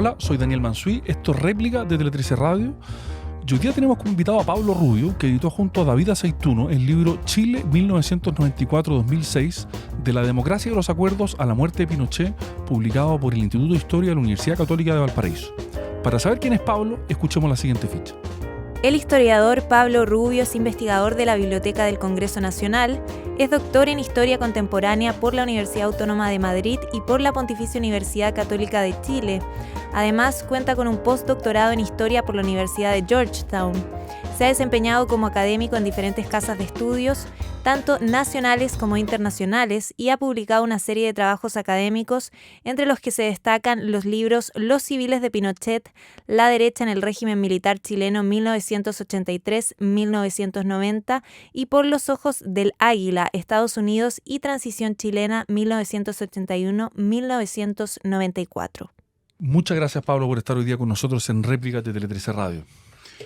Hola, soy Daniel Mansuí, esto es Réplica de Tele 13 Radio. Y hoy día tenemos como invitado a Pablo Rubio, que editó junto a David Aceituno el libro Chile 1994-2006, de la democracia y los acuerdos a la muerte de Pinochet, publicado por el Instituto de Historia de la Universidad Católica de Valparaíso. Para saber quién es Pablo, escuchemos la siguiente ficha. El historiador Pablo Rubio es investigador de la Biblioteca del Congreso Nacional, es doctor en Historia Contemporánea por la Universidad Autónoma de Madrid y por la Pontificia Universidad Católica de Chile. Además, cuenta con un postdoctorado en Historia por la Universidad de Georgetown. Se ha desempeñado como académico en diferentes casas de estudios, tanto nacionales como internacionales, y ha publicado una serie de trabajos académicos, entre los que se destacan los libros Los civiles de Pinochet, La derecha en el régimen militar chileno 1983-1990 y Por los ojos del águila, Estados Unidos y transición chilena 1981-1994. Muchas gracias, Pablo, por estar hoy día con nosotros en Réplica de Tele 13 Radio.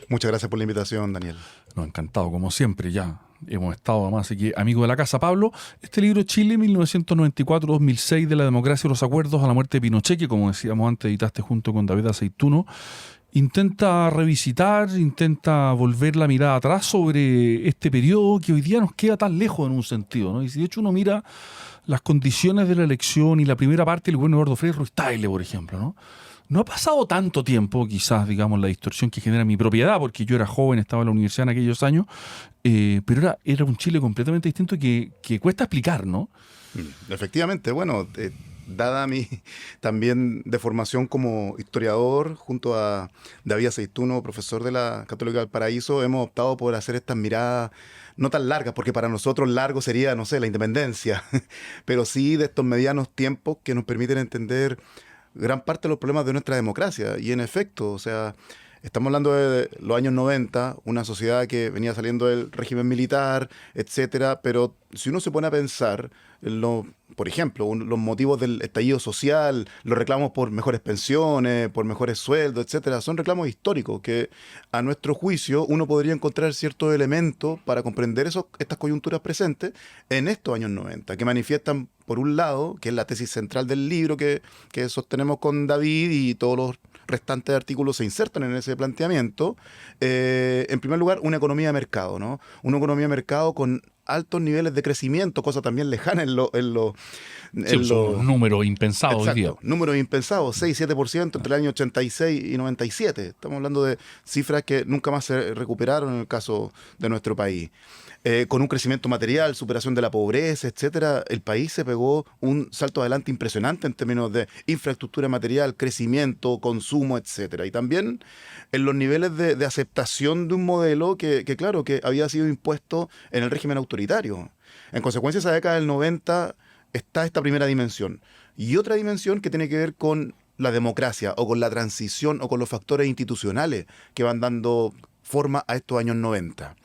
Muchas gracias por la invitación, Daniel. No, encantado, como siempre, ya hemos estado además, así que amigo de la casa. Pablo, este libro Chile 1994-2006, de la democracia y los acuerdos a la muerte de Pinochet, que como decíamos antes editaste junto con David Aceituno, intenta revisitar, intenta volver la mirada atrás sobre este periodo que hoy día nos queda tan lejos en un sentido, ¿no? Y si de hecho uno mira las condiciones de la elección y la primera parte del gobierno de Eduardo Frei Ruiz-Tagle, por ejemplo, ¿no? No ha pasado tanto tiempo, quizás, digamos, la distorsión que genera mi propiedad, porque yo era joven, estaba en la universidad en aquellos años, pero era un Chile completamente distinto que cuesta explicar, ¿no? Efectivamente, bueno, dada mi también de formación como historiador, junto a David Aceituno, profesor de la Católica del Paraíso, hemos optado por hacer estas miradas no tan largas, porque para nosotros largo sería, no sé, la independencia, pero sí de estos medianos tiempos que nos permiten entender gran parte de los problemas de nuestra democracia. Y en efecto, o sea, estamos hablando de los años 90, una sociedad que venía saliendo del régimen militar, etcétera, pero si uno se pone a pensar, por ejemplo, los motivos del estallido social, los reclamos por mejores pensiones, por mejores sueldos, etcétera, son reclamos históricos que, a nuestro juicio, uno podría encontrar ciertos elementos para comprender estas coyunturas presentes en estos años 90, que manifiestan, por un lado, que es la tesis central del libro que sostenemos con David, y todos los restantes artículos se insertan en ese planteamiento. En primer lugar, una economía de mercado, ¿no? Una economía de mercado con altos niveles de crecimiento, cosa también lejana en los números impensados hoy día. Números impensados, 6-7% entre el año 86 y 97. Estamos hablando de cifras que nunca más se recuperaron en el caso de nuestro país. Con un crecimiento material, superación de la pobreza, etcétera, el país se pegó un salto adelante impresionante en términos de infraestructura material, crecimiento, consumo, etcétera. Y también en los niveles de aceptación de un modelo que claro, que había sido impuesto en el régimen autoritario. En consecuencia, esa década del 90 está esta primera dimensión. Y otra dimensión que tiene que ver con la democracia, o con la transición, o con los factores institucionales que van dando forma a estos años 90.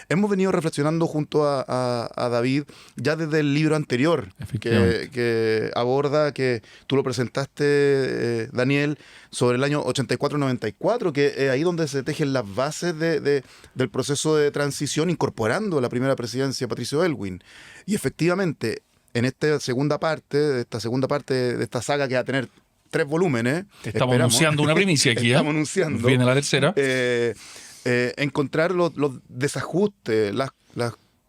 Hemos venido reflexionando junto a David ya desde el libro anterior que aborda, que tú lo presentaste, Daniel, sobre el año 84-94, que es ahí donde se tejen las bases del proceso de transición, incorporando la primera presidencia de Patricio Aylwin. Y efectivamente, en esta segunda parte de esta saga, que va a tener 3 volúmenes. Estamos anunciando una primicia aquí. Estamos anunciando. Viene la tercera. Encontrar los desajustes, las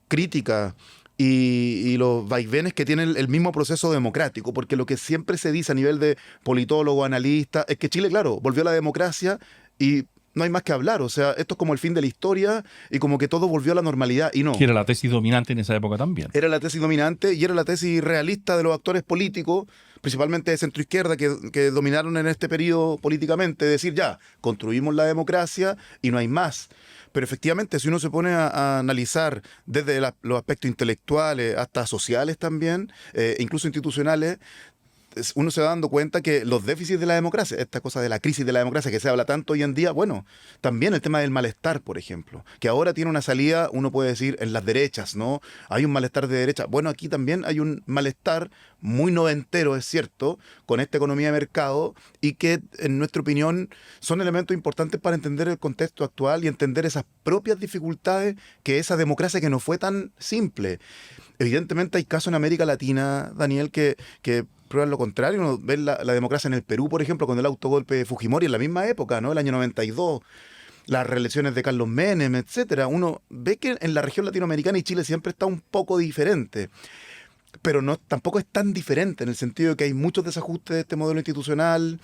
críticas y los vaivenes que tiene el mismo proceso democrático, porque lo que siempre se dice a nivel de politólogo, analista, es que Chile, claro, volvió a la democracia y no hay más que hablar. O sea, esto es como el fin de la historia y como que todo volvió a la normalidad, y no. Que era la tesis dominante en esa época también. Era la tesis dominante y era la tesis realista de los actores políticos, principalmente de centroizquierda, que dominaron en este periodo políticamente, decir ya, construimos la democracia y no hay más. Pero efectivamente, si uno se pone a analizar desde los aspectos intelectuales hasta sociales también, incluso institucionales, uno se va dando cuenta que los déficits de la democracia, esta cosa de la crisis de la democracia que se habla tanto hoy en día, bueno, también el tema del malestar, por ejemplo, que ahora tiene una salida, uno puede decir, en las derechas, ¿no? Hay un malestar de derecha. Bueno, aquí también hay un malestar muy noventero, es cierto, con esta economía de mercado, y que, en nuestra opinión, son elementos importantes para entender el contexto actual y entender esas propias dificultades que esa democracia que no fue tan simple. Evidentemente hay casos en América Latina, Daniel, que prueban lo contrario. Uno ve la democracia en el Perú, por ejemplo, con el autogolpe de Fujimori en la misma época, ¿no? El año 92, las reelecciones de Carlos Menem, etcétera. Uno ve que en la región latinoamericana y Chile siempre está un poco diferente. Pero tampoco es tan diferente en el sentido de que hay muchos desajustes de este modelo institucional,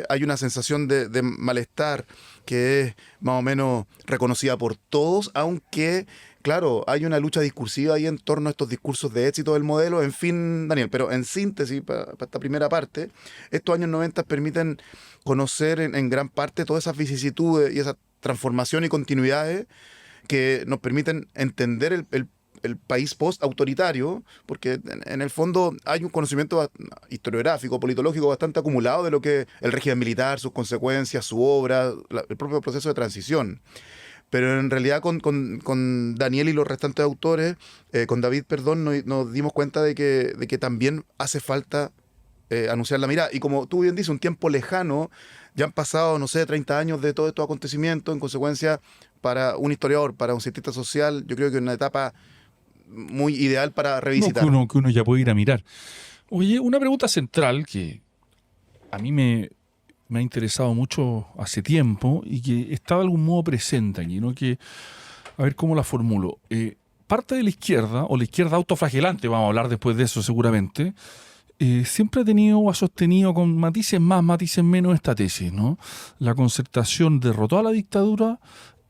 hay una sensación de malestar que es más o menos reconocida por todos, aunque, claro, hay una lucha discursiva ahí en torno a estos discursos de éxito del modelo. En fin, Daniel, pero en síntesis, para esta primera parte, estos años 90 permiten conocer en gran parte todas esas vicisitudes y esa transformación y continuidades que nos permiten entender el país post-autoritario, porque en el fondo hay un conocimiento historiográfico, politológico bastante acumulado de lo que el régimen militar, sus consecuencias, su obra, el propio proceso de transición. Pero en realidad con Daniel y los restantes autores, con David, perdón, nos dimos cuenta de que también hace falta anunciar la mirada. Y como tú bien dices, un tiempo lejano, ya han pasado, no sé, 30 años de todos estos acontecimientos, en consecuencia, para un historiador, para un cientista social, yo creo que es una etapa muy ideal para revisitar. No, que uno ya puede ir a mirar. Oye, una pregunta central que a mí me ha interesado mucho hace tiempo y que está de algún modo presente aquí, ¿no? Que, a ver cómo la formulo. Parte de la izquierda, o la izquierda autoflagelante, vamos a hablar después de eso seguramente, siempre ha tenido o ha sostenido con matices más, matices menos esta tesis, ¿no? La Concertación derrotó a la dictadura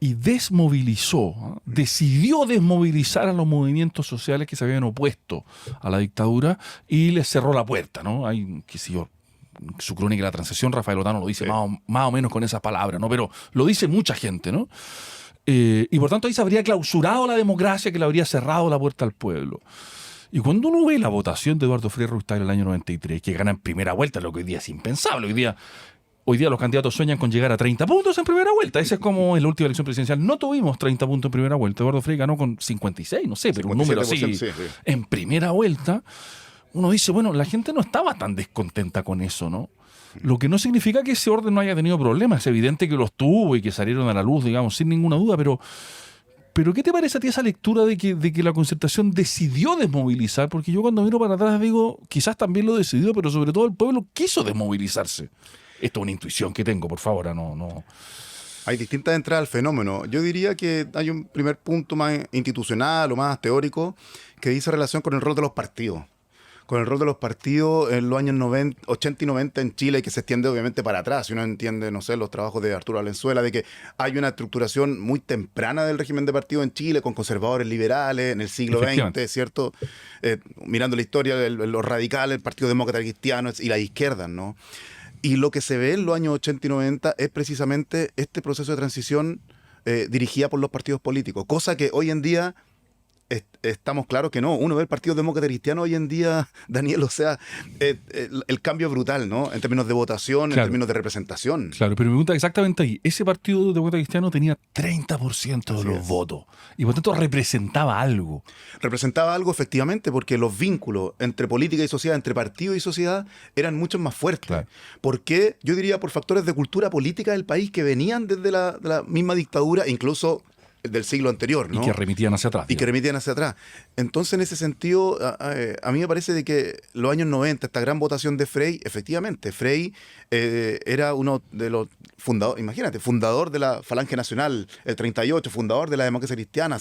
y desmovilizó, decidió desmovilizar a los movimientos sociales que se habían opuesto a la dictadura y les cerró la puerta, ¿no? Hay, qué sé yo, su crónica de la transición, Rafael Otano lo dice más o menos con esas palabras, ¿no? Pero lo dice mucha gente, ¿no? Y por tanto ahí se habría clausurado la democracia, que le habría cerrado la puerta al pueblo. Y cuando uno ve la votación de Eduardo Frei Ruiz-Tagle en el año 93, que gana en primera vuelta, lo que hoy día es impensable, Hoy día los candidatos sueñan con llegar a 30 puntos en primera vuelta. Esa es como en la última elección presidencial. No tuvimos 30 puntos en primera vuelta. Eduardo Frei ganó con 56, no sé, pero un número así. Sí. En primera vuelta, uno dice, bueno, la gente no estaba tan descontenta con eso, ¿no? Lo que no significa que ese orden no haya tenido problemas. Es evidente que los tuvo y que salieron a la luz, digamos, sin ninguna duda, pero ¿qué te parece a ti esa lectura de que la Concertación decidió desmovilizar? Porque yo cuando miro para atrás digo, quizás también lo decidió, pero sobre todo el pueblo quiso desmovilizarse. Esto es una intuición que tengo, por favor, no. Hay distintas entradas al fenómeno. Yo diría que hay un primer punto más institucional o más teórico que dice relación con el rol de los partidos. Con el rol de los partidos en los años 80 y 90 en Chile, que se extiende obviamente para atrás. Si uno entiende, no sé, los trabajos de Arturo Valenzuela, de que hay una estructuración muy temprana del régimen de partido en Chile, con conservadores liberales en el siglo XX, ¿cierto? Mirando la historia, los radicales, el Partido Demócrata Cristiano y las izquierdas, ¿no? Y lo que se ve en los años 80 y 90 es precisamente este proceso de transición dirigida por los partidos políticos, cosa que hoy en día estamos claros que no. Uno ve el Partido Demócrata Cristiano hoy en día, Daniel, o sea, el cambio es brutal, ¿no? En términos de votación, claro, en términos de representación. Claro, pero me pregunta exactamente ahí. Ese Partido Demócrata Cristiano tenía 30% de los votos y por tanto representaba algo. Representaba algo, efectivamente, porque los vínculos entre política y sociedad, entre partido y sociedad, eran mucho más fuertes. Claro. Porque yo diría por factores de cultura política del país que venían desde la misma dictadura, incluso del siglo anterior, ¿no? Y que remitían hacia atrás. Y que remitían hacia atrás. Entonces, en ese sentido, a mí me parece de que los años 90, esta gran votación de Frei, efectivamente, Frei era uno de los fundadores, imagínate, fundador de la Falange Nacional, el 38, fundador de la Democracia Cristiana,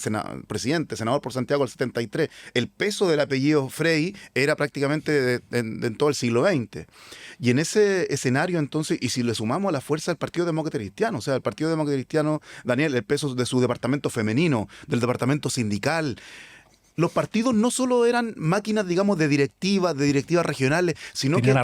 presidente, senador por Santiago el 73. El peso del apellido Frei era prácticamente en todo el siglo XX. Y en ese escenario, entonces, y si le sumamos a la fuerza del Partido Demócrata Cristiano, o sea, el Partido Demócrata Cristiano, Daniel, el peso de su departamento femenino, del departamento sindical. Los partidos no solo eran máquinas, digamos, de directivas regionales, sino que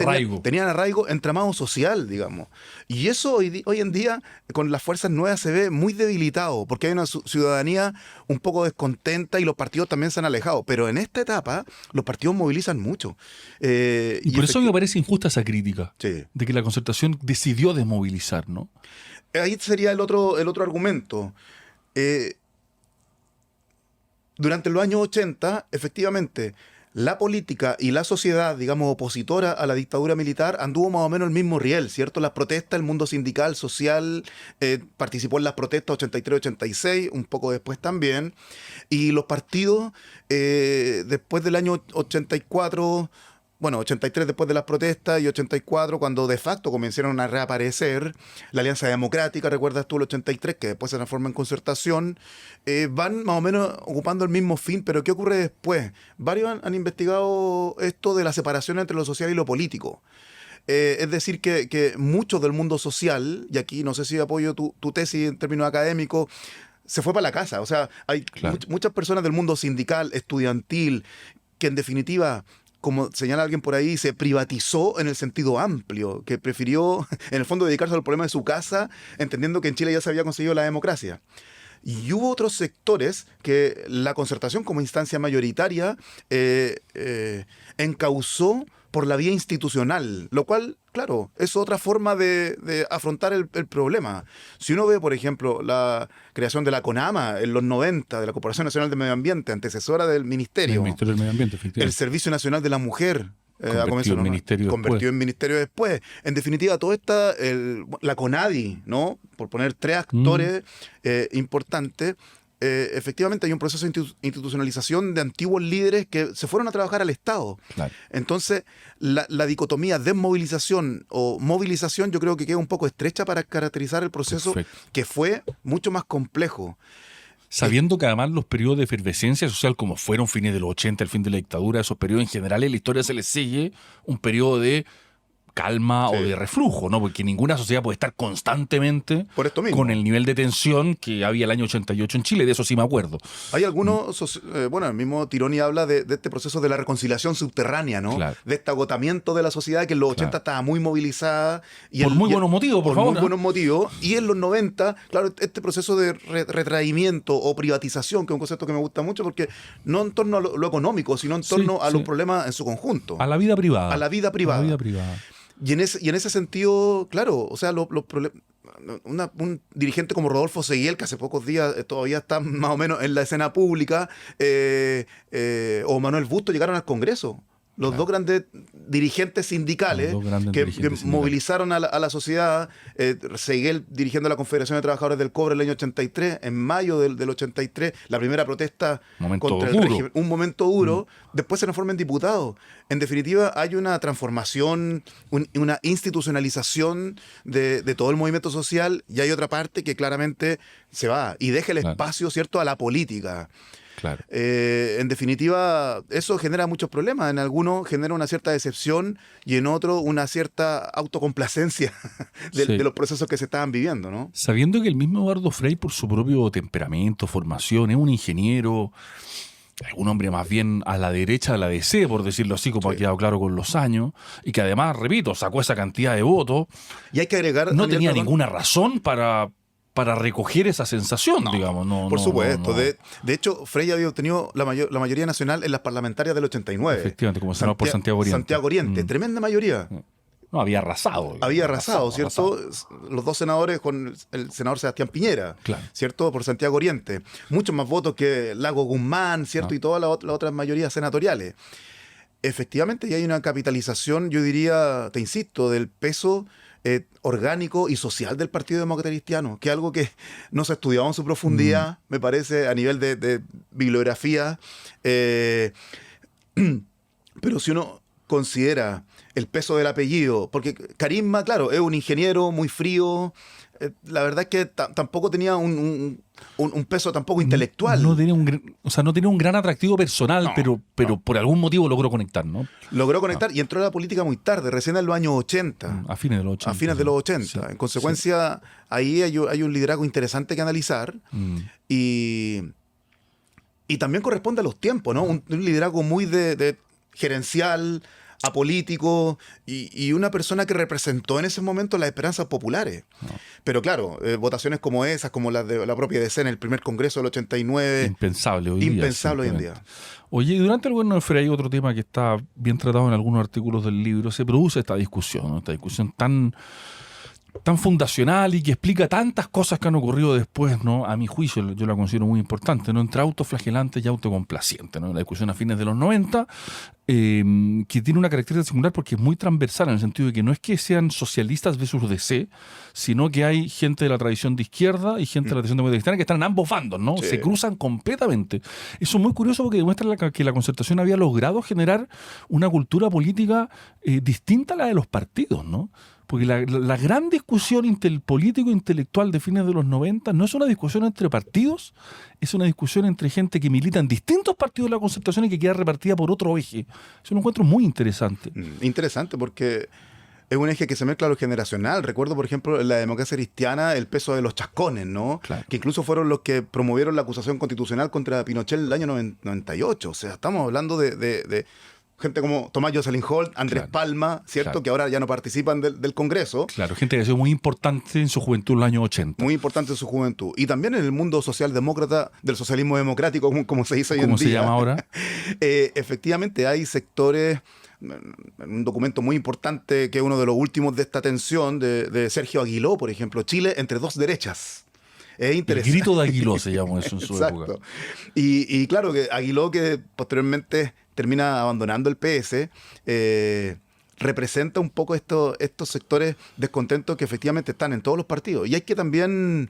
tenían arraigo, entramado social, digamos. Y eso hoy en día, con las fuerzas nuevas, se ve muy debilitado, porque hay una ciudadanía un poco descontenta y los partidos también se han alejado. Pero en esta etapa, los partidos movilizan mucho. Y por eso me parece injusta esa crítica, sí, de que la Concertación decidió desmovilizar, ¿no? Ahí sería el otro argumento. Durante los años 80, efectivamente, la política y la sociedad, digamos, opositora a la dictadura militar, anduvo más o menos el mismo riel, ¿cierto? Las protestas, el mundo sindical, social, participó en las protestas 83-86, un poco después también, y los partidos, después del año 84, bueno, 83 después de las protestas y 84 cuando de facto comenzaron a reaparecer, la Alianza Democrática, recuerdas tú el 83, que después se transforma en Concertación, van más o menos ocupando el mismo fin, pero ¿qué ocurre después? Varios han investigado esto de la separación entre lo social y lo político. Es decir, que muchos del mundo social, y aquí no sé si apoyo tu tesis en términos académicos, se fue para la casa. O sea, hay muchas personas del mundo sindical, estudiantil, que en definitiva, como señala alguien por ahí, se privatizó en el sentido amplio, que prefirió en el fondo dedicarse al problema de su casa, entendiendo que en Chile ya se había conseguido la democracia. Y hubo otros sectores que la Concertación como instancia mayoritaria encauzó por la vía institucional, lo cual, claro, es otra forma de afrontar el problema. Si uno ve, por ejemplo, la creación de la CONAMA en los 90, de la Corporación Nacional de Medio Ambiente, antecesora del Ministerio, El Ministerio del Medio Ambiente, efectivamente. el Servicio Nacional de la Mujer, Convertido en ministerio después. En definitiva, todo esta, la CONADI, ¿no? Por poner tres actores importantes, efectivamente hay un proceso de institucionalización de antiguos líderes que se fueron a trabajar al Estado. Claro. Entonces, la dicotomía desmovilización o movilización yo creo que queda un poco estrecha para caracterizar el proceso. Perfecto. Que fue mucho más complejo. Sabiendo que además los periodos de efervescencia social, como fueron fines de los 80, el fin de la dictadura, esos periodos en general en la historia se les sigue un periodo de calma o de reflujo, ¿no? Porque ninguna sociedad puede estar constantemente con el nivel de tensión que había el año 88 en Chile, de eso sí me acuerdo. Hay algunos, bueno, el mismo Tironi habla de este proceso de la reconciliación subterránea, ¿no? Claro. De este agotamiento de la sociedad que en los 80 estaba muy movilizada. Y por muy buenos motivos, por favor. Por muy buenos motivos. Y en los 90, claro, este proceso de retraimiento o privatización, que es un concepto que me gusta mucho, porque no en torno a lo económico, sino en torno a los problemas en su conjunto. A la vida privada. A la vida privada. A la vida privada. Y en ese sentido, claro, o sea, los problemas. Un dirigente como Rodolfo Seguiel, que hace pocos días todavía está más o menos en la escena pública, o Manuel Busto llegaron al Congreso. Los dos grandes dirigentes sindicales que movilizaron a la sociedad. Seguiel dirigiendo la Confederación de Trabajadores del Cobre en el año 83, en mayo del 83, la primera protesta contra el régimen. Un momento duro. Después se transforma en diputado. En definitiva, hay una transformación, una institucionalización de todo el movimiento social, y hay otra parte que claramente se va y deja el espacio, ¿cierto?, a la política. Claro. En definitiva, eso genera muchos problemas. En algunos genera una cierta decepción y en otros una cierta autocomplacencia de los procesos que se estaban viviendo, ¿no? Sabiendo que el mismo Eduardo Frei, por su propio temperamento, formación, es un ingeniero, un hombre más bien a la derecha de la DC, por decirlo así, como ha quedado claro con los años, y que además, repito, sacó esa cantidad de votos. Y hay que agregar... No tenía ninguna razón para recoger esa sensación, digamos. Por supuesto. No. De hecho, Frei había obtenido la mayoría nacional en las parlamentarias del 89. Efectivamente, como senador por Santiago Oriente. Santiago Oriente, tremenda mayoría. No, había arrasado. Había arrasado, ¿cierto? Los dos senadores con el senador Sebastián Piñera, ¿cierto? Por Santiago Oriente. Muchos más votos que Lago Guzmán, ¿cierto? Y todas las otras mayorías senatoriales. Efectivamente, y hay una capitalización, yo diría, te insisto, del peso orgánico y social del Partido Demócrata Cristiano, que es algo que no se ha estudiado en su profundidad, me parece, a nivel de bibliografía. Pero si uno considera el peso del apellido, porque Carisma, claro, es un ingeniero muy frío, la verdad es que tampoco tenía un peso tampoco intelectual. No tenía un gran atractivo personal, pero por algún motivo logró conectar, ¿no? Logró conectar y entró a la política muy tarde, recién en los años 80. A fines de los 80. A fines de los 80. Sí, en consecuencia, ahí hay un liderazgo interesante que analizar y también corresponde a los tiempos, ¿no? Un liderazgo muy de gerencial, apolítico y una persona que representó en ese momento las esperanzas populares. Pero claro, votaciones como esas, como las de la propia DC en el primer congreso del 89. Impensable hoy día. Impensable hoy en día. Oye, y durante el gobierno de Frei, otro tema que está bien tratado en algunos artículos del libro, se produce esta discusión, ¿no? Esta discusión tan tan fundacional y que explica tantas cosas que han ocurrido después, ¿no? A mi juicio, yo la considero muy importante, ¿no? Entre autoflagelante y autocomplaciente, ¿no? La discusión a fines de los 90, que tiene una característica singular porque es muy transversal en el sentido de que no es que sean socialistas versus DC, sino que hay gente de la tradición de izquierda y gente de la tradición democrática cristiana que están en ambos bandos, ¿no? Sí. Se cruzan completamente. Eso es muy curioso porque demuestra que la Concertación había logrado generar una cultura política distinta a la de los partidos, ¿no? Porque la gran discusión político-intelectual de fines de los 90 no es una discusión entre partidos, es una discusión entre gente que milita en distintos partidos de la Concertación y que queda repartida por otro eje. Eso lo encuentro muy interesante. Interesante porque es un eje que se mezcla a lo generacional. Recuerdo, por ejemplo, en la democracia cristiana, el peso de los chascones, ¿no? Claro. Que incluso fueron los que promovieron la acusación constitucional contra Pinochet en el año 98. O sea, estamos hablando de gente como Tomás Jocelyn Holt, Andrés Claro. Palma, ¿cierto? Claro. Que ahora ya no participan del Congreso. Claro, gente que ha sido muy importante en su juventud en los años 80. Muy importante en su juventud. Y también en el mundo socialdemócrata, del socialismo democrático, como se dice hoy en ¿Cómo día. se llama ahora? Efectivamente, hay sectores, un documento muy importante que es uno de los últimos de esta tensión, de Sergio Aguiló, por ejemplo, Chile entre dos derechas. Es El interesante. grito de Aguiló se llamó eso en su Exacto. época. Y claro, que Aguiló, que posteriormente termina abandonando el PS, representa un poco estos sectores descontentos que efectivamente están en todos los partidos. Y hay que también,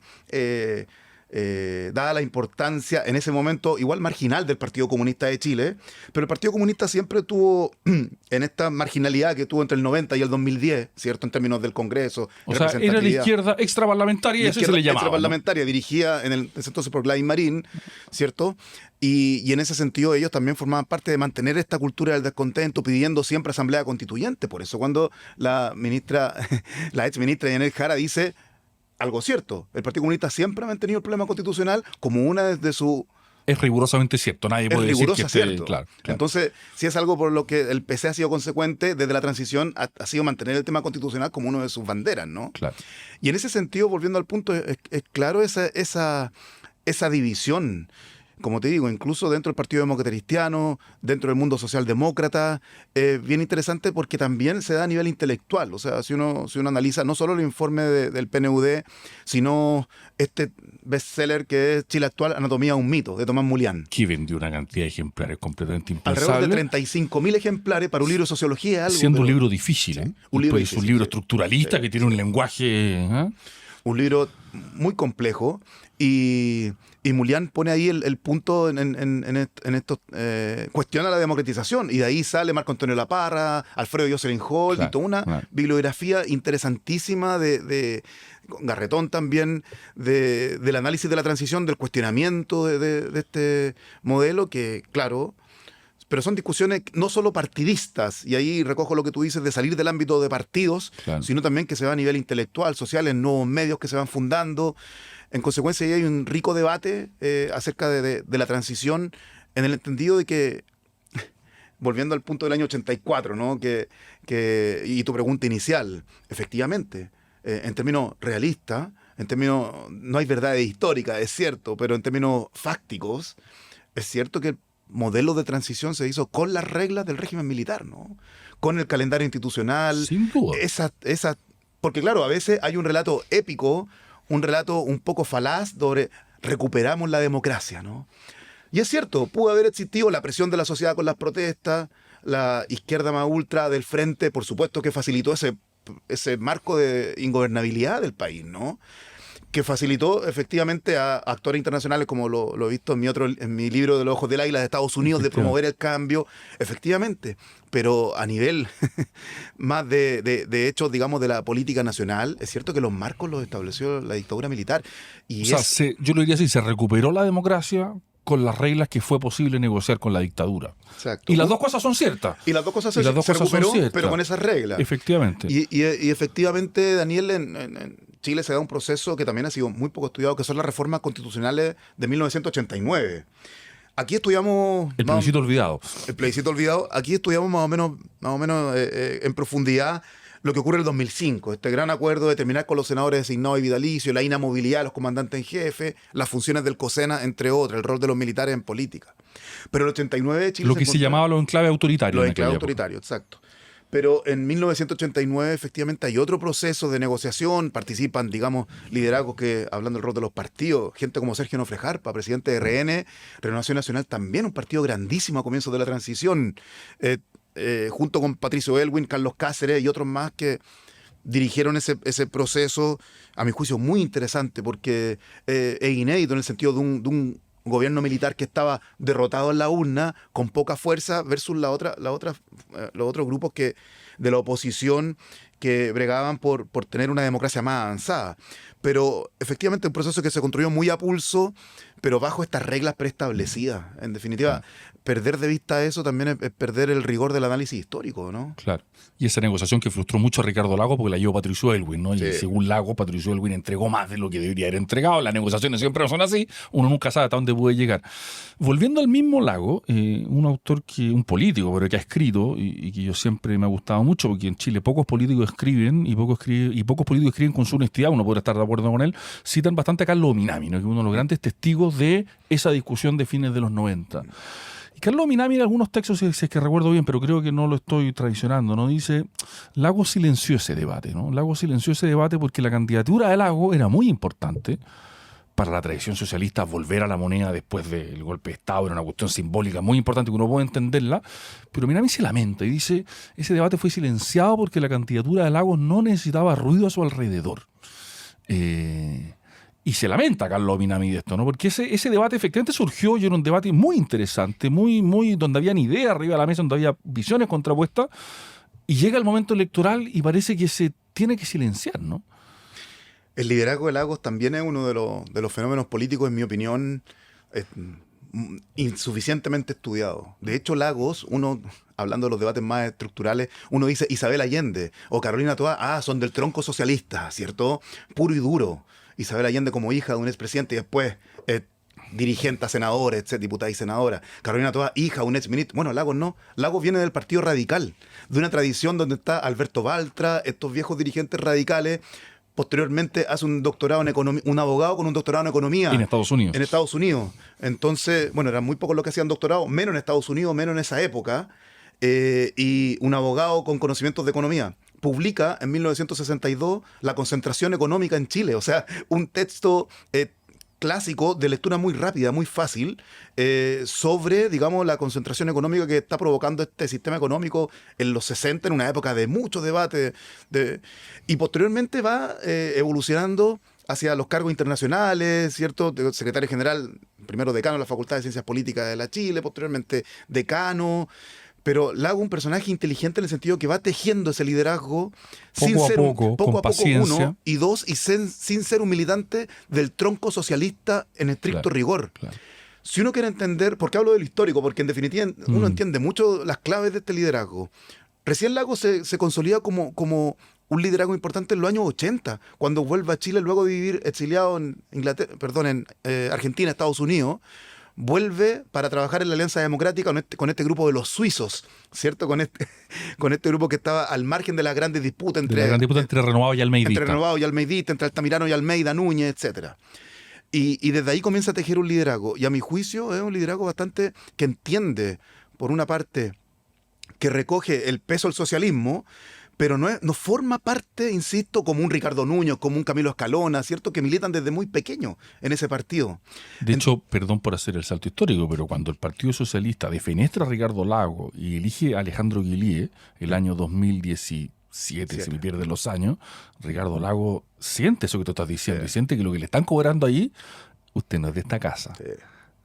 dada la importancia en ese momento igual marginal del Partido Comunista de Chile, pero el Partido Comunista siempre tuvo, en esta marginalidad que tuvo entre el 90 y el 2010, ¿cierto? En términos del Congreso, O sea, era la representatividad. izquierda extraparlamentaria y La eso se izquierda le llamaba, ¿no? extraparlamentaria, dirigida en ese entonces por Gladys Marín, ¿cierto? Y en ese sentido ellos también formaban parte de mantener esta cultura del descontento, pidiendo siempre asamblea constituyente. Por eso cuando la ex ministra Yanel Jara dice algo cierto, el Partido Comunista siempre ha mantenido el problema constitucional como una de sus... Es rigurosamente cierto, nadie puede decir que cierto. Claro. Entonces, si es algo por lo que el PC ha sido consecuente desde la transición, ha sido mantener el tema constitucional como una de sus banderas, ¿no? Claro. Y en ese sentido, volviendo al punto, es claro esa división, como te digo, incluso dentro del Partido Demócrata Cristiano, dentro del mundo socialdemócrata, bien interesante porque también se da a nivel intelectual. O sea, si uno analiza no solo el informe del PNUD, sino este bestseller que es Chile Actual, Anatomía de un mito, de Tomás Mulián. Que vendió una cantidad de ejemplares completamente Alrededor de impensable. 35.000 ejemplares para un libro de sociología. Algo, Siendo un pero- libro difícil, ¿eh? Un libro Es un difícil, libro sí. estructuralista que tiene un lenguaje... ¿eh? Un libro muy complejo y Mulián pone ahí el punto en esto, cuestiona la democratización y de ahí sale Marco Antonio Laparra, Alfredo Jocelyn Holt Claro, y toda una claro. bibliografía interesantísima con Garretón también, del análisis de la transición, del cuestionamiento de este modelo que, claro... Pero son discusiones no solo partidistas, y ahí recojo lo que tú dices de salir del ámbito de partidos, Claro. sino también que se va a nivel intelectual, social, en nuevos medios que se van fundando. En consecuencia, ahí hay un rico debate acerca de la transición, en el entendido de que, volviendo al punto del año 84, ¿no? Y tu pregunta inicial, efectivamente, en términos realistas, en términos, no hay verdades históricas, es cierto, pero en términos fácticos, es cierto que el modelo de transición se hizo con las reglas del régimen militar, ¿no? Con el calendario institucional. Sin duda. Porque claro, a veces hay un relato épico, un relato un poco falaz sobre recuperamos la democracia, ¿no? Y es cierto, pudo haber existido la presión de la sociedad con las protestas, la izquierda más ultra del frente, por supuesto que facilitó ese marco de ingobernabilidad del país, ¿no? Que facilitó efectivamente a actores internacionales, como lo he visto en mi libro de los Ojos del Águila de Estados Unidos, de promover el cambio, efectivamente, pero a nivel más de hechos, digamos, de la política nacional, es cierto que los marcos los estableció la dictadura militar. Y O sea, yo lo diría así, se recuperó la democracia con las reglas que fue posible negociar con la dictadura. Exacto. Y las dos cosas son ciertas. Y las dos cosas Y las dos se cosas son recuperó, ciertas. pero con esas reglas. Efectivamente. Y efectivamente, Daniel, en Chile se da un proceso que también ha sido muy poco estudiado, que son las reformas constitucionales de 1989. Aquí estudiamos... El plebiscito olvidado. El plebiscito olvidado. Aquí estudiamos más o menos en profundidad lo que ocurre en el 2005. Este gran acuerdo de terminar con los senadores designados y vitalicio, la inamovilidad de los comandantes en jefe, las funciones del COSENA, entre otras, el rol de los militares en política. Pero el 89 Chile Lo que se encontraba- llamaba los enclaves autoritarios. los en aquella enclaves época. autoritarios, exacto. Pero en 1989 efectivamente hay otro proceso de negociación, participan, digamos, liderazgos que, hablando del rol de los partidos, gente como Sergio Nofrejarpa, presidente de RN, Renovación Nacional, también un partido grandísimo a comienzos de la transición, junto con Patricio Elwin, Carlos Cáceres y otros más que dirigieron ese proceso, a mi juicio, muy interesante, porque es inédito en el sentido de un gobierno militar que estaba derrotado en la urna, con poca fuerza, versus los otros grupos de la oposición que bregaban por tener una democracia más avanzada. Pero efectivamente un proceso que se construyó muy a pulso, pero bajo estas reglas preestablecidas. En definitiva, perder de vista eso también es perder el rigor del análisis histórico, ¿no? Claro. Y esa negociación que frustró mucho a Ricardo Lagos porque la llevó Patricio Elwin, ¿no? Sí. Y según Lagos, Patricio Elwin entregó más de lo que debería haber entregado. Las negociaciones siempre son así. Uno nunca sabe hasta dónde puede llegar. Volviendo al mismo Lagos, un político, pero que ha escrito y que yo siempre me ha gustado mucho, porque en Chile pocos políticos escriben y pocos políticos escriben con su honestidad, uno podrá estar de acuerdo con él, citan bastante a Carlos Minami, ¿no? Que es uno de los grandes testigos de esa discusión de fines de los 90. Y Carlos Minami en algunos textos, si es que recuerdo bien, pero creo que no lo estoy traicionando, ¿no? Dice, Lagos silenció ese debate, ¿no? Lagos silenció ese debate porque la candidatura de Lagos era muy importante para la tradición socialista. Volver a la moneda después del golpe de Estado era una cuestión simbólica muy importante que uno puede entenderla, pero Minami se lamenta y dice, ese debate fue silenciado porque la candidatura de Lagos no necesitaba ruido a su alrededor. Y se lamenta Carlos Minami de esto, ¿no? Porque ese debate efectivamente surgió y era un debate muy interesante, muy donde habían ideas arriba de la mesa, donde había visiones contrapuestas, y llega el momento electoral y parece que se tiene que silenciar, ¿no? El liderazgo de Lagos también es uno de los fenómenos políticos, en mi opinión, insuficientemente estudiado. De hecho, Lagos, hablando de los debates más estructurales, uno dice Isabel Allende o Carolina Toá, son del tronco socialista, ¿cierto? Puro y duro. Isabel Allende como hija de un expresidente y después dirigente a senadora, diputada y senadora. Carolina Toá, hija de un exministro. Bueno, Lagos no. Lagos viene del Partido Radical, de una tradición donde está Alberto Baltra, estos viejos dirigentes radicales. Posteriormente hace un doctorado en economía, un abogado con un doctorado en economía. En Estados Unidos. En Estados Unidos. Entonces, bueno, eran muy pocos los que hacían doctorado, menos en Estados Unidos, menos en esa época. Y un abogado con conocimientos de economía. Publica en 1962 La concentración económica en Chile. O sea, un texto clásico de lectura muy rápida, muy fácil, sobre, digamos, la concentración económica que está provocando este sistema económico en los 60, en una época de mucho debate. Y posteriormente va evolucionando hacia los cargos internacionales, ¿cierto? Secretario general, primero decano de la Facultad de Ciencias Políticas de la Chile, posteriormente decano. Pero Lagos, un personaje inteligente en el sentido que va tejiendo ese liderazgo poco a poco, uno, y dos, y sin ser un militante del tronco socialista en estricto rigor. Claro. Si uno quiere entender, ¿por qué hablo del histórico? Porque en definitiva uno entiende mucho las claves de este liderazgo. Recién Lagos se consolida como un liderazgo importante en los años 80, cuando vuelve a Chile luego de vivir exiliado en Argentina, Estados Unidos. Vuelve para trabajar en la Alianza Democrática con este grupo de los suizos, ¿cierto? Con este grupo que estaba al margen de las grandes disputas entre Renovado y Almeidista. Entre Renovado y Almeidista, entre Altamirano y Almeida, Núñez, etc. Y desde ahí comienza a tejer un liderazgo. Y a mi juicio es un liderazgo bastante que entiende, por una parte, que recoge el peso del socialismo, pero no forma parte, insisto, como un Ricardo Núñez, como un Camilo Escalona, ¿cierto? Que militan desde muy pequeño en ese partido. De hecho, perdón por hacer el salto histórico, pero cuando el Partido Socialista defenestra a Ricardo Lagos y elige a Alejandro Guillier el año 2017, si me pierden los años, Ricardo Lagos siente eso que tú estás diciendo, y siente que lo que le están cobrando ahí, usted no es de esta casa. Sí.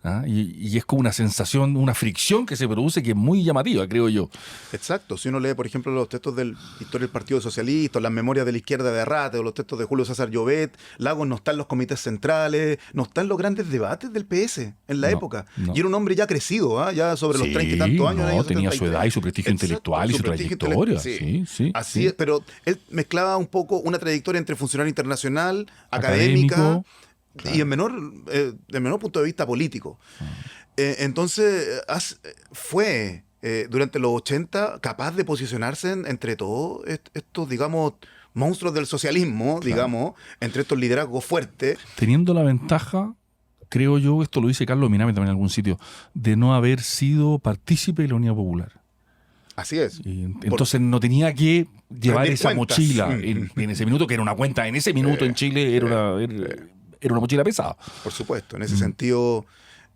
¿Ah? Y es como una sensación, una fricción que se produce que es muy llamativa, creo yo. Exacto. Si uno lee, por ejemplo, los textos del Historia del Partido Socialista, las memorias de la izquierda de Arrate, o los textos de Julio César Llobet, Lagos no está en los comités centrales, no está en los grandes debates del PS en la época. No. Y era un hombre ya crecido, ya sobre los 30 y tantos años. No, tenía su edad y su prestigio intelectual y su trayectoria. Sí. Así es, pero él mezclaba un poco una trayectoria entre funcionario internacional, académica, claro, y en menor punto de vista político. Entonces fue durante los 80 capaz de posicionarse entre todos estos, digamos, monstruos del socialismo, claro, digamos, entre estos liderazgos fuertes. Teniendo la ventaja, creo yo, esto lo dice Carlos Minami también en algún sitio, de no haber sido partícipe de la Unidad Popular. Así es. Y entonces no tenía que llevar rendir esa cuentas. mochila en ese minuto, que era una cuenta en ese minuto en Chile, era una mochila pesada. Por supuesto, en ese sentido,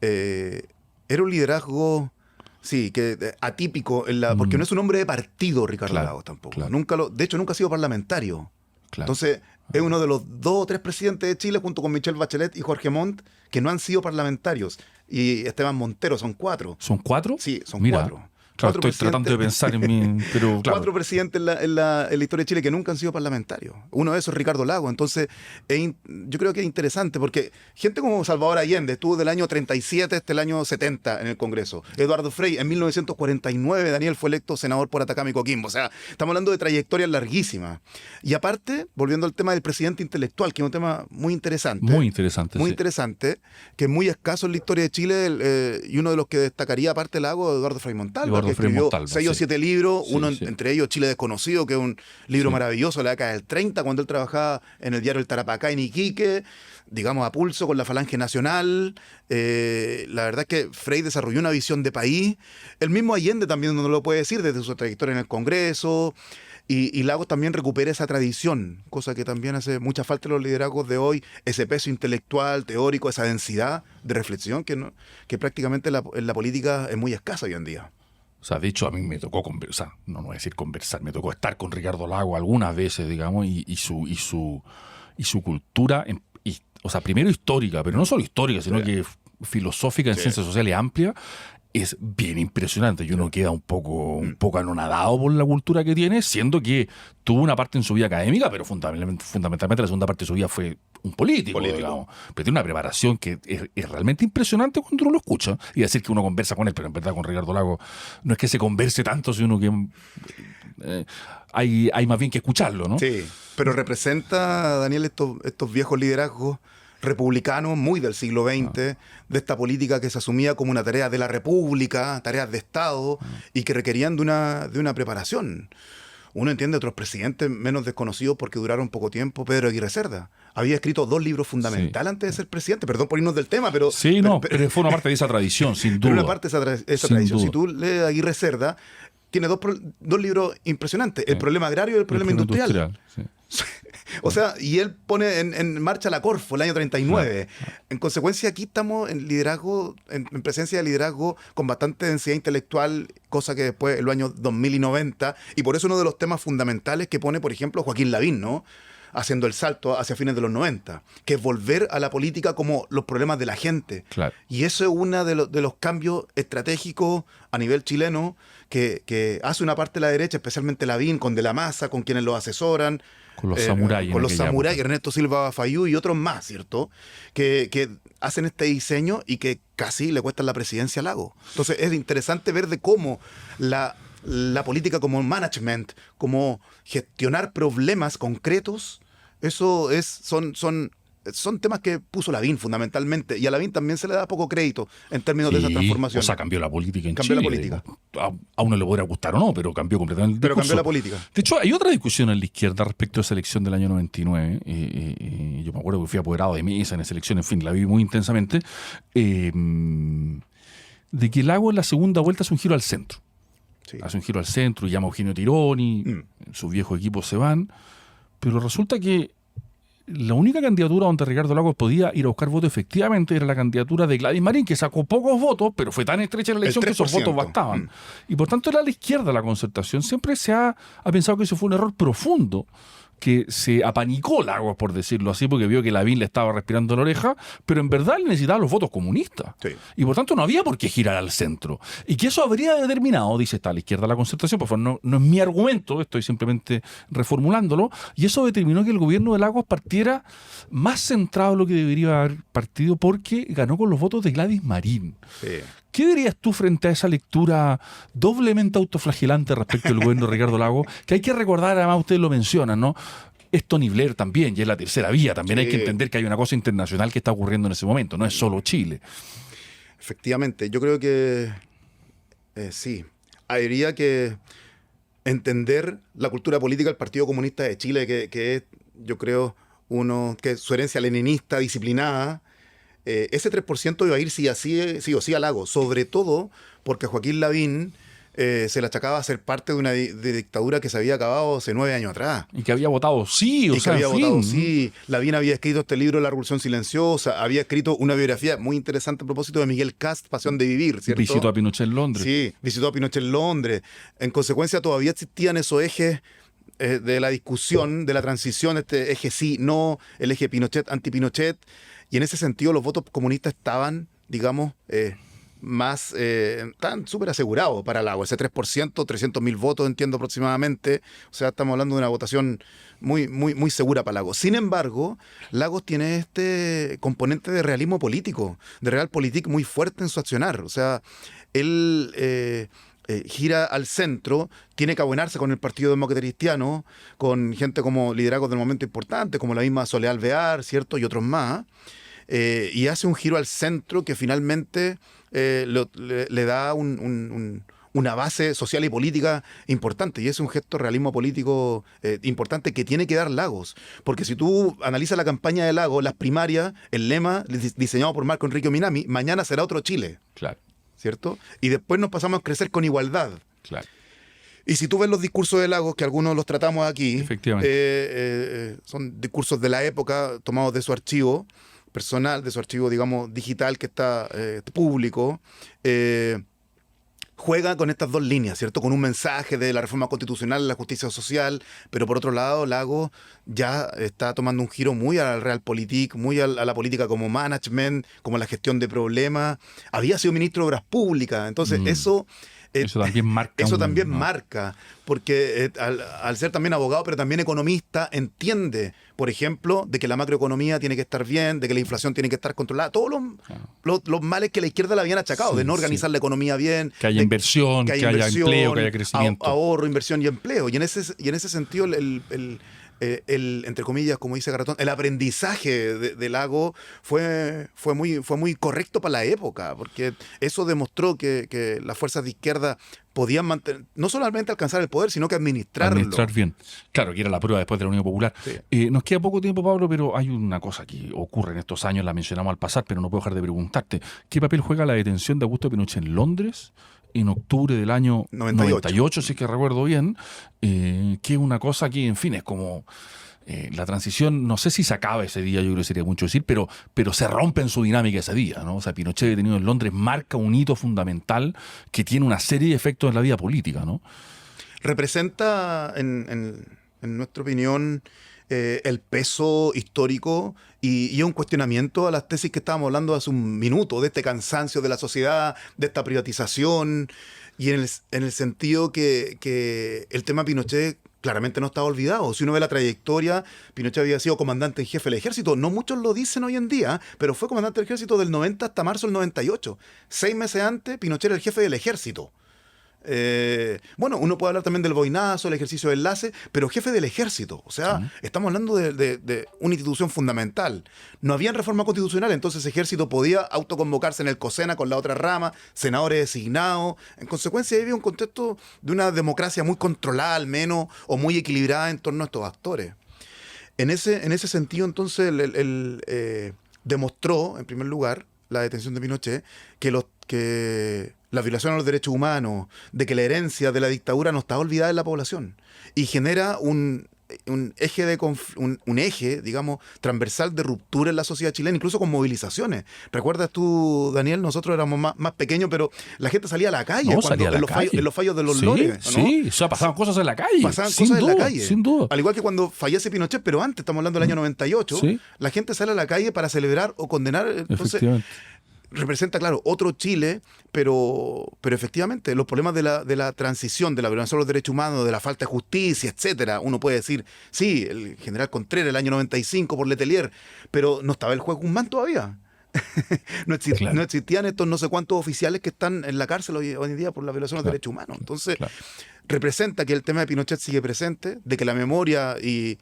era un liderazgo, sí, que atípico, porque no es un hombre de partido, Ricardo Claro, Lagos, tampoco. claro. De hecho, nunca ha sido parlamentario. Claro. Entonces, es uno de los 2 o 3 presidentes de Chile, junto con Michelle Bachelet y Jorge Montt, que no han sido parlamentarios. Y Esteban Montero, son 4. ¿Son 4? Sí, son Mira, 4. Claro, estoy tratando de pensar en mí, pero claro. 4 presidentes en la historia de Chile que nunca han sido parlamentarios. Uno de esos es Ricardo Lagos. Entonces, yo creo que es interesante porque gente como Salvador Allende estuvo del año 37 hasta el año 70 en el Congreso. Eduardo Frei, en 1949, Daniel fue electo senador por Atacama y Coquimbo. O sea, estamos hablando de trayectorias larguísimas. Y aparte, volviendo al tema del presidente intelectual, que es un tema muy interesante. Muy interesante. Muy sí. interesante, que es muy escaso en la historia de Chile, y uno de los que destacaría aparte del Lagos, Eduardo Frei Montalva, que Frei escribió Montalva, 6 o sí. 7 libros, Sí, uno sí. entre ellos Chile Desconocido, que es un libro Sí. maravilloso de la década del 30, cuando él trabajaba en el diario El Tarapacá en Iquique, digamos a pulso con la Falange Nacional. La verdad es que Frei desarrolló una visión de país. El mismo Allende también no lo puede decir desde su trayectoria en el Congreso. Y Lagos también recupera esa tradición, cosa que también hace mucha falta en los liderazgos de hoy, ese peso intelectual, teórico, esa densidad de reflexión que prácticamente en la política es muy escasa hoy en día. O sea, de hecho, a mí me tocó conversar, no voy a decir conversar, me tocó estar con Ricardo Lagos algunas veces, digamos, y su cultura, o sea, primero histórica, pero no solo histórica, sino que filosófica en ciencias sociales amplia, es bien impresionante. Y uno queda un poco anonadado por la cultura que tiene, siendo que tuvo una parte en su vida académica, pero fundamentalmente la segunda parte de su vida fue un político. Digamos. Pero tiene una preparación que es realmente impresionante cuando uno lo escucha. Y decir que uno conversa con él, pero en verdad con Ricardo Lagos no es que se converse tanto, sino que hay más bien que escucharlo, ¿no? Sí, pero representa, Daniel, estos viejos liderazgos republicanos muy del siglo XX, de esta política que se asumía como una tarea de la República, tareas de Estado, y que requerían de una preparación. Uno entiende a otros presidentes menos desconocidos porque duraron poco tiempo. Pedro Aguirre Cerda había escrito 2 libros fundamentales antes de ser presidente. Perdón por irnos del tema, pero... Sí, pero fue una parte de esa tradición, sin duda. Pero una parte de esa tradición. Si tú lees a Aguirre Cerda, tiene 2 libros impresionantes. El problema agrario y el problema industrial. Sí. O sea, y él pone en marcha la Corfo el año 39. En consecuencia, aquí estamos en liderazgo, en presencia de liderazgo con bastante densidad intelectual, cosa que después en los años 2000 y 90, y por eso uno de los temas fundamentales que pone, por ejemplo, Joaquín Lavín, ¿no? Haciendo el salto hacia fines de los 90, que es volver a la política como los problemas de la gente. Claro. Y eso es uno de los cambios estratégicos a nivel chileno que hace una parte de la derecha, especialmente Lavín, con De la Maza, con quienes lo asesoran. Con los samuráis. Con los samuráis, Ernesto Silva Fayú y otros más, ¿cierto? Que hacen este diseño y que casi le cuestan la presidencia a Lagos. Entonces es interesante ver de cómo la política como management, como gestionar problemas concretos, eso son temas que puso Lavín fundamentalmente, y a Lavín también se le da poco crédito en términos de esa transformación. O sea, cambió la política en Cambió Chile. la política. A uno le podrá gustar o no, pero cambió completamente el Pero discurso. cambió la política. De hecho, hay otra discusión en la izquierda respecto a esa elección del año 99. Yo me acuerdo que fui apoderado de mesa en esa elección, en fin, la vi muy intensamente. De que Lagos en la segunda vuelta hace un giro al centro. Sí. Hace un giro al centro y llama a Eugenio Tironi, sus viejos equipos se van, pero resulta que la única candidatura donde Ricardo Lagos podía ir a buscar votos efectivamente era la candidatura de Gladys Marín, que sacó pocos votos, pero fue tan estrecha la elección que esos votos bastaban. Y por tanto era la izquierda la concertación. Siempre se ha pensado que eso fue un error profundo, que se apanicó Lagos, por decirlo así, porque vio que Lavín le estaba respirando la oreja, pero en verdad él necesitaba los votos comunistas. Sí. Y por tanto no había por qué girar al centro. Y que eso habría determinado, dice, está a la izquierda la concertación, por favor, no es mi argumento, estoy simplemente reformulándolo, y eso determinó que el gobierno de Lagos partiera más centrado en lo que debería haber partido, porque ganó con los votos de Gladys Marín. Sí. ¿Qué dirías tú frente a esa lectura doblemente autoflagelante respecto al gobierno de Ricardo Lagos? Que hay que recordar, además ustedes lo mencionan, ¿no? Es Tony Blair también, y es la tercera vía. También hay que entender que hay una cosa internacional que está ocurriendo en ese momento, no es solo Chile. Efectivamente, yo creo que sí. Habría que entender la cultura política del Partido Comunista de Chile, que es, yo creo, que su herencia leninista, disciplinada. Ese 3% iba a ir sí o sí a Lagos, sobre todo porque Joaquín Lavín se le achacaba ser parte de una de dictadura que se había acabado hace 9 años atrás. Y que había votado sí, o Y que sea, había en votado fin. sí. Lavín había escrito este libro, La Revolución Silenciosa, había escrito una biografía muy interesante a propósito de Miguel Cast, Pasión de Vivir, ¿cierto? Visitó a Pinochet en Londres. Sí, visitó a Pinochet en Londres. En consecuencia, todavía existían esos ejes de la discusión, de la transición, este eje sí, no, el eje Pinochet, anti-Pinochet. Y en ese sentido, los votos comunistas estaban, digamos, estaban súper asegurados para Lagos. Ese 3%, 300.000 votos, entiendo aproximadamente. O sea, estamos hablando de una votación muy, muy, muy segura para Lagos. Sin embargo, Lagos tiene este componente de realismo político, de realpolitik muy fuerte en su accionar. O sea, él gira al centro, tiene que abonarse con el Partido Demócrata Cristiano, con gente como liderazgos del momento importante, como la misma Soledad Alvear, ¿cierto? Y otros más. Y hace un giro al centro que finalmente le da una base social y política importante, y es un gesto de realismo político importante que tiene que dar Lagos, porque si tú analizas la campaña de Lagos, las primarias, el lema diseñado por Marco Enrique Minami, mañana será otro Chile, Claro, ¿cierto? Y después nos pasamos a crecer con igualdad. claro. Y si tú ves los discursos de Lagos, que algunos los tratamos aquí, Efectivamente. son discursos de la época, tomados de su archivo personal, de su archivo, digamos, digital, que está público, juega con estas dos líneas, ¿cierto? Con un mensaje de la reforma constitucional, la justicia social, pero por otro lado, Lagos ya está tomando un giro muy al realpolitik, muy a la política como management, como la gestión de problemas. Había sido ministro de Obras Públicas, entonces eso también marca. Eso también marca, porque al ser también abogado, pero también economista, entiende, por ejemplo, de que la macroeconomía tiene que estar bien, de que la inflación tiene que estar controlada. Todos los males que la izquierda le habían achacado, Sí, de no organizar la economía bien. Que haya inversión, que haya empleo, que haya crecimiento. Ahorro, inversión y empleo. Y en ese sentido, entre comillas, como dice Garatón, el aprendizaje de Lagos fue muy correcto para la época, porque eso demostró que las fuerzas de izquierda podían no solamente alcanzar el poder, sino que administrarlo. Administrar bien. Claro, que era la prueba después de la Unión Popular. Sí. Nos queda poco tiempo, Pablo, pero hay una cosa que ocurre en estos años, la mencionamos al pasar, pero no puedo dejar de preguntarte. ¿Qué papel juega la detención de Augusto Pinochet en Londres en octubre del año 98, si es que recuerdo bien? Que es una cosa que, en fin, es como... la transición, no sé si se acaba ese día, yo creo que sería mucho decir, pero se rompe en su dinámica ese día, ¿no? O sea, Pinochet detenido en Londres marca un hito fundamental que tiene una serie de efectos en la vida política, ¿no? Representa, en nuestra opinión, el peso histórico y un cuestionamiento a las tesis que estábamos hablando hace un minuto, de este cansancio de la sociedad, de esta privatización, y en el sentido que el tema Pinochet claramente no estaba olvidado. Si uno ve la trayectoria, Pinochet había sido comandante en jefe del ejército. No muchos lo dicen hoy en día, pero fue comandante del ejército del 90 hasta marzo del 98. 6 meses antes, Pinochet era el jefe del ejército. Bueno, uno puede hablar también del boinazo, el ejercicio de enlace, pero jefe del ejército. O sea, Sí. estamos hablando de una institución fundamental. No había reforma constitucional, entonces el ejército podía autoconvocarse en el COSENA con la otra rama, senadores designados. En consecuencia, había un contexto de una democracia muy controlada, al menos, o muy equilibrada en torno a estos actores. En ese sentido, entonces, él demostró, en primer lugar, la detención de Pinochet, que la violación a los derechos humanos, de que la herencia de la dictadura no está olvidada en la población, y genera un eje, digamos, transversal de ruptura en la sociedad chilena, incluso con movilizaciones. ¿Recuerdas tú, Daniel? Nosotros éramos más pequeños, pero la gente salía a la calle en los fallos de los Lores, ¿no? Sí, o sea, pasaban cosas en la calle. Pasaban sin cosas duda, en la calle. Sin duda. Al igual que cuando fallece Pinochet, pero antes, estamos hablando del año 98, Sí. la gente sale a la calle para celebrar o condenar. Entonces, Efectivamente. representa, claro, otro Chile, pero efectivamente los problemas de la transición, de la violación de los derechos humanos, de la falta de justicia, etcétera. Uno puede decir, sí, el general Contreras, el año 95 por Letelier, pero no estaba el juez Guzmán todavía. Claro. No existían estos no sé cuántos oficiales que están en la cárcel hoy en día por la violación de los derechos humanos. Entonces, Claro. representa que el tema de Pinochet sigue presente, de que la memoria y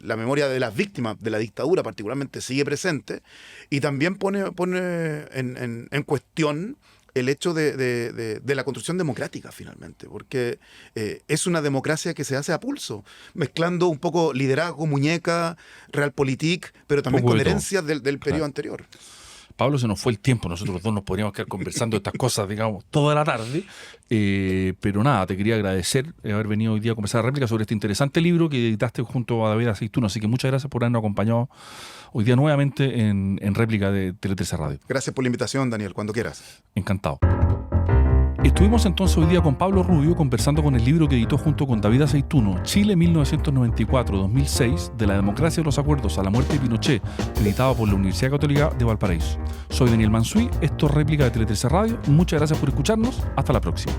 la memoria de las víctimas de la dictadura particularmente sigue presente, y también pone en cuestión el hecho de la construcción democrática, finalmente, porque es una democracia que se hace a pulso, mezclando un poco liderazgo, muñeca, realpolitik, pero también Poco con de todo. herencias del periodo Claro. anterior. Pablo, se nos fue el tiempo. Nosotros dos nos podríamos quedar conversando de estas cosas, digamos, toda la tarde. Pero nada, te quería agradecer haber venido hoy día a conversar a Réplica sobre este interesante libro que editaste junto a David Aceituno. Así que muchas gracias por habernos acompañado hoy día nuevamente en Réplica de Tele 13 Radio. Gracias por la invitación, Daniel, cuando quieras. Encantado. Estuvimos entonces hoy día con Pablo Rubio conversando con el libro que editó junto con David Aceituno, Chile 1994-2006, de la democracia de los acuerdos a la muerte de Pinochet, editado por la Universidad Católica de Valparaíso. Soy Daniel Mansuy, esto es Réplica de Tele 13 Radio. Muchas gracias por escucharnos. Hasta la próxima.